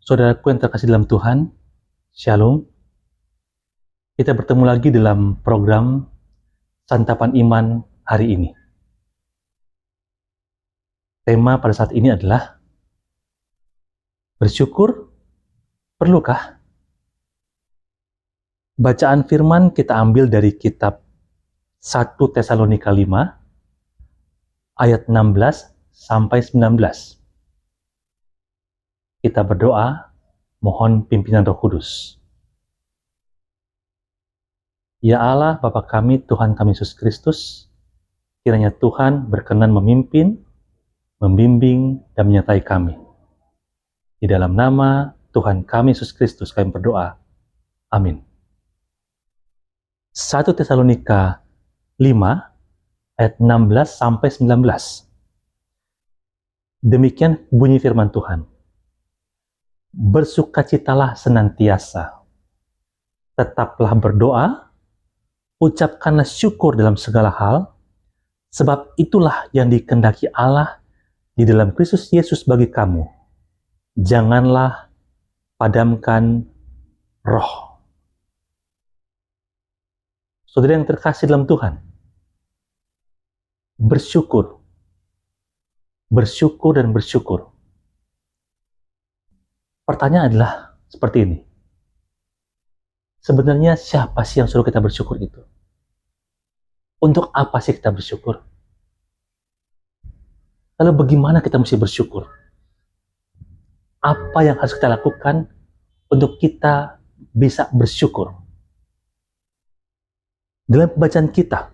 Saudaraku yang terkasih dalam Tuhan, Shalom. Kita bertemu lagi dalam program Santapan Iman hari ini. Tema pada saat ini adalah bersyukur perlukah? Bacaan firman kita ambil dari kitab 1 Tesalonika 5 ayat 16 sampai 19. Kita berdoa, mohon pimpinan Roh Kudus. Ya Allah, Bapa kami, Tuhan kami Yesus Kristus, kiranya Tuhan berkenan memimpin, membimbing, dan menyertai kami. Di dalam nama Tuhan kami Yesus Kristus kami berdoa. Amin. 1 Tesalonika 5 ayat 16 sampai 19. Demikian bunyi firman Tuhan. Bersukacitalah senantiasa. Tetaplah berdoa, ucapkanlah syukur dalam segala hal, sebab itulah yang dikehendaki Allah di dalam Kristus Yesus bagi kamu. Janganlah padamkan roh. Saudara yang terkasih dalam Tuhan, bersyukur, bersyukur dan bersyukur. Pertanyaan adalah seperti ini. Sebenarnya siapa sih yang suruh kita bersyukur itu? Untuk apa sih kita bersyukur? Lalu bagaimana kita mesti bersyukur? Apa yang harus kita lakukan untuk kita bisa bersyukur? Dalam pembacaan kita,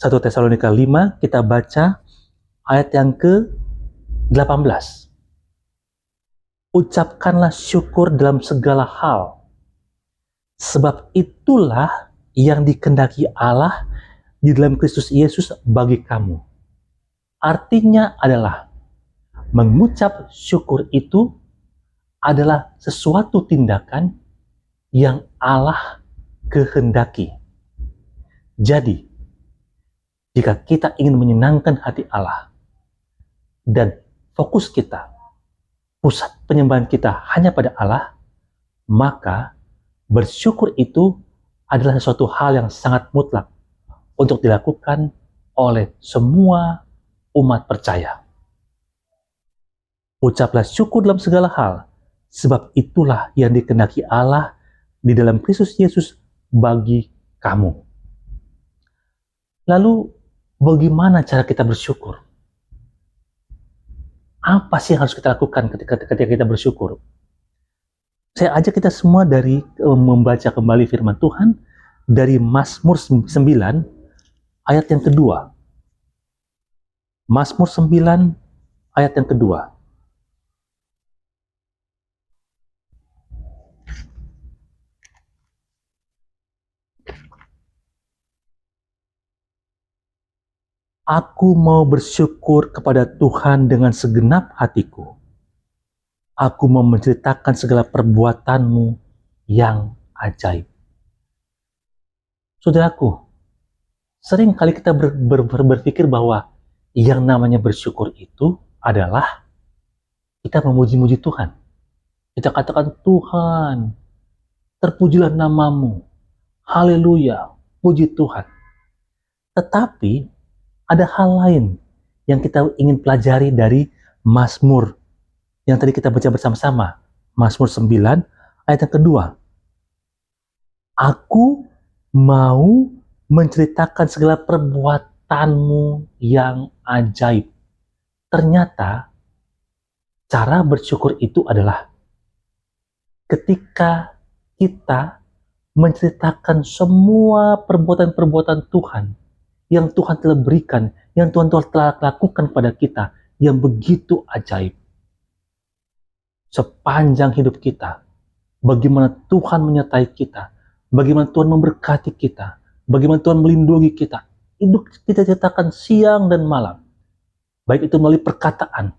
1 Tesalonika 5, kita baca ayat yang ke-18. Ucapkanlah syukur dalam segala hal, sebab itulah yang dikehendaki Allah di dalam Kristus Yesus bagi kamu. Artinya adalah, mengucap syukur itu adalah sesuatu tindakan yang Allah kehendaki. Jadi, jika kita ingin menyenangkan hati Allah, dan fokus kita, pusat penyembahan kita hanya pada Allah, maka bersyukur itu adalah sesuatu hal yang sangat mutlak untuk dilakukan oleh semua umat percaya. Ucaplah syukur dalam segala hal, sebab itulah yang dikehendaki Allah di dalam Kristus Yesus bagi kamu. Lalu, bagaimana cara kita bersyukur? Apa sih yang harus kita lakukan ketika kita bersyukur? Saya ajak kita semua dari membaca kembali firman Tuhan dari Mazmur 9 ayat yang kedua. Mazmur 9 ayat yang kedua. Aku mau bersyukur kepada Tuhan dengan segenap hatiku. Aku mau menceritakan segala perbuatanmu yang ajaib. Saudaraku, sering kali kita berpikir bahwa yang namanya bersyukur itu adalah kita memuji-muji Tuhan. Kita katakan, Tuhan, terpujilah namamu. Haleluya, puji Tuhan. Tetapi ada hal lain yang kita ingin pelajari dari Mazmur yang tadi kita baca bersama-sama. Mazmur 9 ayat yang kedua. Aku mau menceritakan segala perbuatanmu yang ajaib. Ternyata cara bersyukur itu adalah ketika kita menceritakan semua perbuatan-perbuatan Tuhan yang Tuhan telah berikan, yang Tuhan telah lakukan pada kita, yang begitu ajaib. Sepanjang hidup kita, bagaimana Tuhan menyertai kita, bagaimana Tuhan memberkati kita, bagaimana Tuhan melindungi kita. Itu kita ceritakan siang dan malam. Baik itu melalui perkataan,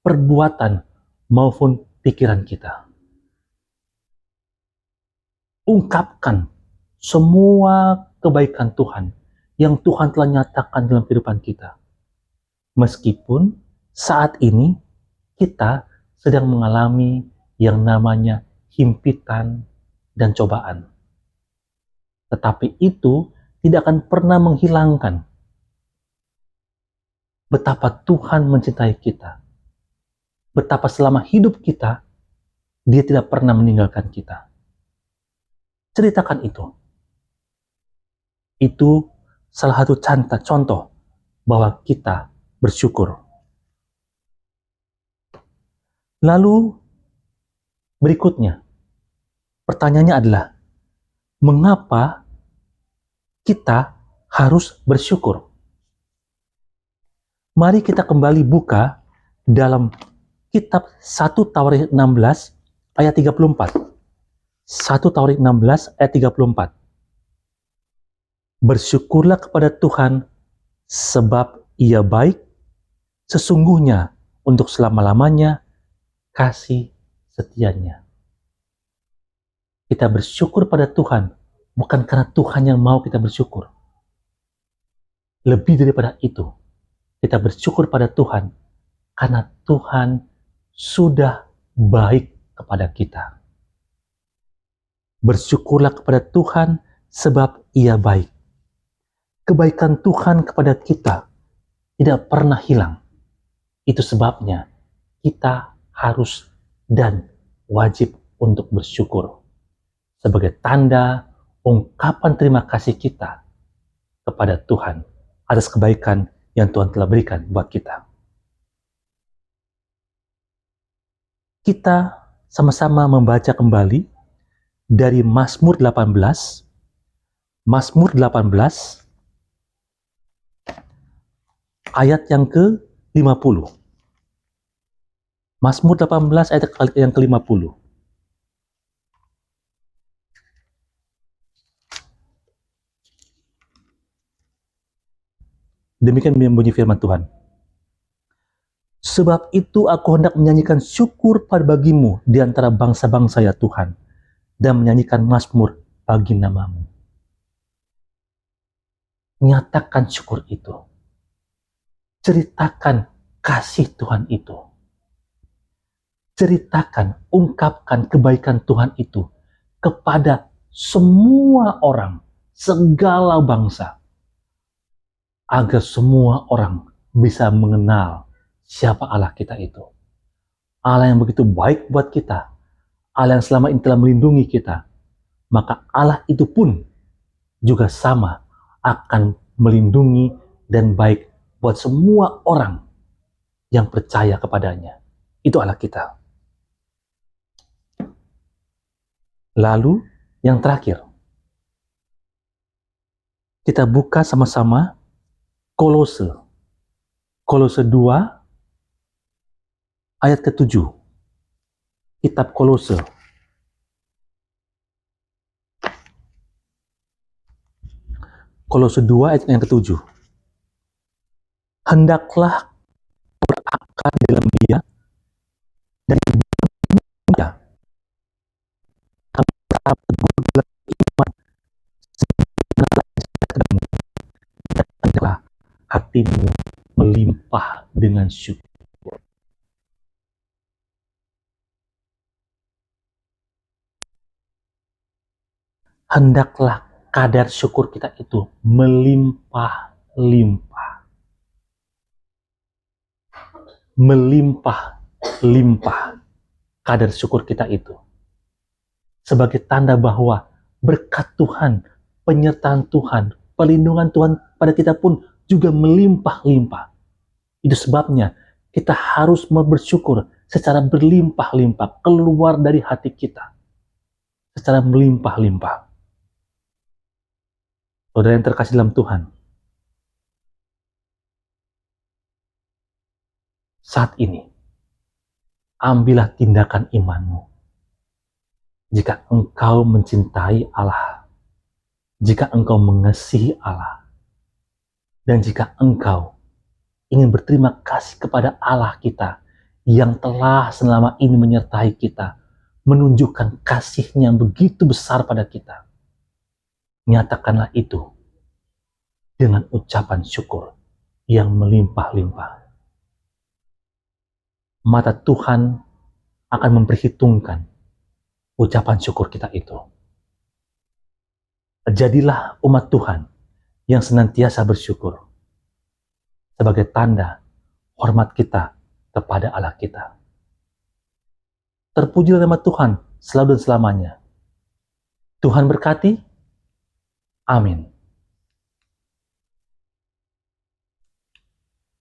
perbuatan, maupun pikiran kita. Ungkapkan semua kebaikan Tuhan yang Tuhan telah nyatakan dalam kehidupan kita. Meskipun saat ini kita sedang mengalami yang namanya himpitan dan cobaan. Tetapi itu tidak akan pernah menghilangkan betapa Tuhan mencintai kita. Betapa selama hidup kita, Dia tidak pernah meninggalkan kita. Ceritakan itu. Itu salah satu contoh bahwa kita bersyukur. Lalu berikutnya, pertanyaannya adalah, mengapa kita harus bersyukur? Mari kita kembali buka dalam kitab 1 Tawarik 16 ayat 34. 1 Tawarik 16 ayat 34. Bersyukurlah kepada Tuhan sebab Ia baik, sesungguhnya untuk selama-lamanya kasih setianya. Kita bersyukur pada Tuhan bukan karena Tuhan yang mau kita bersyukur. Lebih daripada itu, kita bersyukur pada Tuhan karena Tuhan sudah baik kepada kita. Bersyukurlah kepada Tuhan sebab Ia baik. Kebaikan Tuhan kepada kita tidak pernah hilang. Itu sebabnya kita harus dan wajib untuk bersyukur sebagai tanda ungkapan terima kasih kita kepada Tuhan atas kebaikan yang Tuhan telah berikan buat kita. Kita sama-sama membaca kembali dari Mazmur 18. Mazmur 18 ayat yang ke-50. Mazmur 18 ayat yang ke-50. Demikian bunyi firman Tuhan. Sebab itu aku hendak menyanyikan syukur pada bagimu di antara bangsa-bangsa ya Tuhan, dan menyanyikan mazmur bagi namamu. Nyatakan syukur itu. Ceritakan kasih Tuhan itu. Ceritakan, ungkapkan kebaikan Tuhan itu kepada semua orang, segala bangsa, agar semua orang bisa mengenal siapa Allah kita itu. Allah yang begitu baik buat kita, Allah yang selama ini telah melindungi kita, maka Allah itu pun juga sama akan melindungi dan baik buat semua orang yang percaya kepadanya. Itu Allah kita. Lalu yang terakhir, kita buka sama-sama Kolose 2 ayat ke-7. Kitab Kolose. Kolose 2 ayat yang ke-7. Hendaklah berakar di dalam Dia dan Dia kami teguh dalam iman kepadamu, dan hendaklah hatimu melimpah dengan syukur. Hendaklah kadar syukur kita itu melimpah-limpah. Melimpah-limpah kadar syukur kita itu. Sebagai tanda bahwa berkat Tuhan, penyertaan Tuhan, perlindungan Tuhan pada kita pun juga melimpah-limpah. Itu sebabnya kita harus bersyukur secara berlimpah-limpah, keluar dari hati kita. Secara melimpah-limpah. Saudara yang terkasih dalam Tuhan, saat ini, ambillah tindakan imanmu. Jika engkau mencintai Allah, jika engkau mengasihi Allah, dan jika engkau ingin berterima kasih kepada Allah kita yang telah selama ini menyertai kita, menunjukkan kasih-Nya yang begitu besar pada kita, nyatakanlah itu dengan ucapan syukur yang melimpah-limpah. Mata Tuhan akan memperhitungkan ucapan syukur kita itu. Jadilah umat Tuhan yang senantiasa bersyukur sebagai tanda hormat kita kepada Allah kita. Terpujilah nama Tuhan selalu dan selamanya. Tuhan berkati. Amin.